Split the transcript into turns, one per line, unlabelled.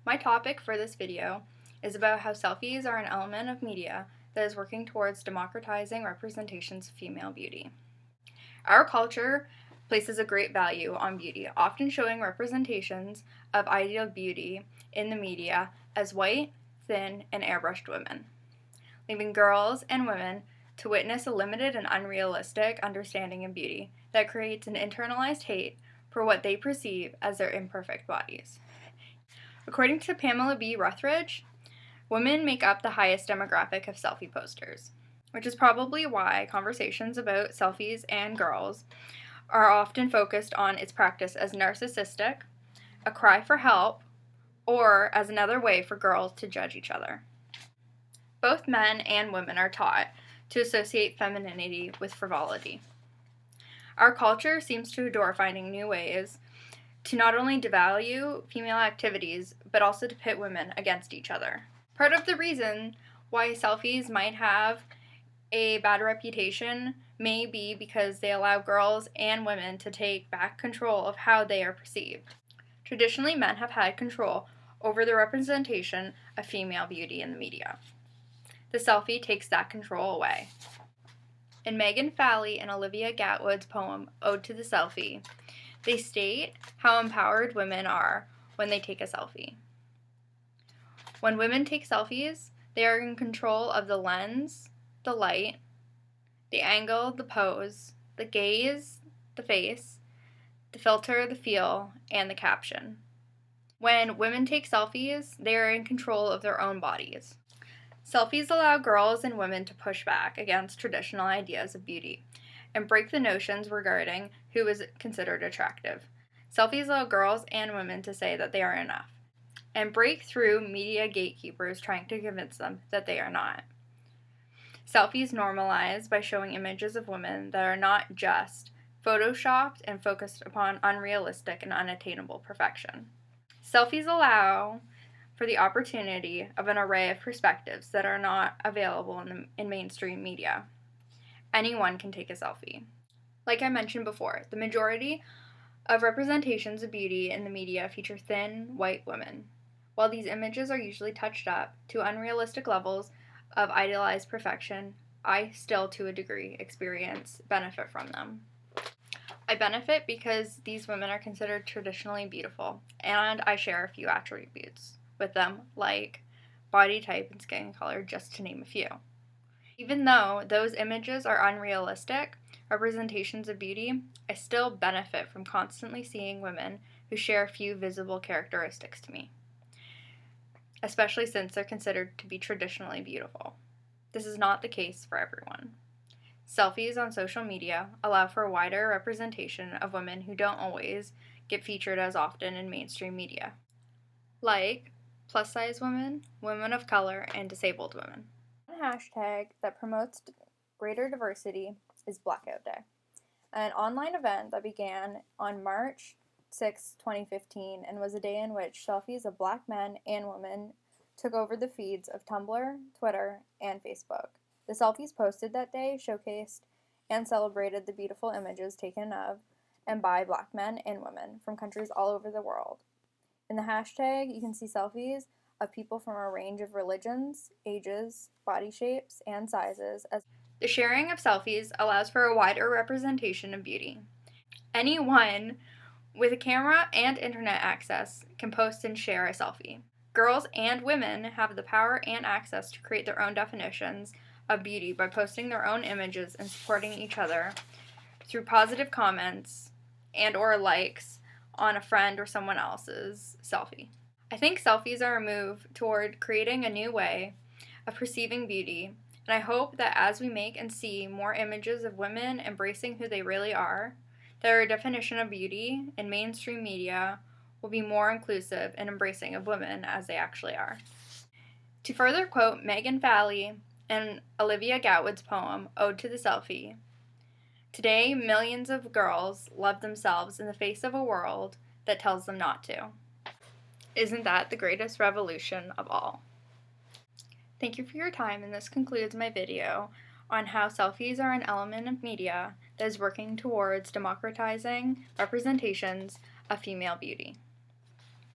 My topic for this video is about how selfies are an element of media that is working towards democratizing representations of female beauty. Our culture places a great value on beauty, often showing representations of ideal beauty in the media as white, thin, and airbrushed women, leaving girls and women to witness a limited and unrealistic understanding of beauty that creates an internalized hate for what they perceive as their imperfect bodies. According to Pamela B. Rutledge, women make up the highest demographic of selfie posters, which is probably why conversations about selfies and girls are often focused on its practice as narcissistic, a cry for help, or as another way for girls to judge each other. Both men and women are taught to associate femininity with frivolity. Our culture seems to adore finding new ways to not only devalue female activities, but also to pit women against each other. Part of the reason why selfies might have a bad reputation may be because they allow girls and women to take back control of how they are perceived. Traditionally, men have had control over the representation of female beauty in the media. The selfie takes that control away. In Megan Falley and Olivia Gatwood's poem, Ode to the Selfie, they state how empowered women are when they take a selfie. When women take selfies, they are in control of the lens, the light, the angle, the pose, the gaze, the face, the filter, the feel, and the caption. When women take selfies, they are in control of their own bodies. Selfies allow girls and women to push back against traditional ideas of beauty and break the notions regarding who is considered attractive. Selfies allow girls and women to say that they are enough and break through media gatekeepers trying to convince them that they are not. Selfies normalize by showing images of women that are not just photoshopped and focused upon unrealistic and unattainable perfection. Selfies allow for the opportunity of an array of perspectives that are not available in mainstream media. Anyone can take a selfie. Like I mentioned before, the majority of representations of beauty in the media feature thin, white women. While these images are usually touched up to unrealistic levels of idealized perfection, I still, to a degree, experience benefit from them. I benefit because these women are considered traditionally beautiful, and I share a few attributes with them, like body type and skin color, just to name a few. Even though those images are unrealistic representations of beauty, I still benefit from constantly seeing women who share a few visible characteristics to me, especially since they're considered to be traditionally beautiful. This is not the case for everyone. Selfies on social media allow for a wider representation of women who don't always get featured as often in mainstream media, like plus-size women, women of color, and disabled women. One hashtag that promotes greater diversity is Blackout Day, an online event that began on March 6, 2015, and was a day in which selfies of black men and women took over the feeds of Tumblr, Twitter, and Facebook. The selfies posted that day showcased and celebrated the beautiful images taken of and by black men and women from countries all over the world. In the hashtag, you can see selfies of people from a range of religions, ages, body shapes, and sizes. The sharing of selfies allows for a wider representation of beauty. Anyone with a camera and internet access can post and share a selfie. Girls and women have the power and access to create their own definitions of beauty by posting their own images and supporting each other through positive comments and or likes on a friend or someone else's selfie. I think selfies are a move toward creating a new way of perceiving beauty, and I hope that as we make and see more images of women embracing who they really are, their definition of beauty in mainstream media will be more inclusive and embracing of women as they actually are. To further quote Megan Falley and Olivia Gatwood's poem, Ode to the Selfie, today millions of girls love themselves in the face of a world that tells them not to. Isn't that the greatest revolution of all? Thank you for your time, and this concludes my video on how selfies are an element of media that is working towards democratizing representations of female beauty.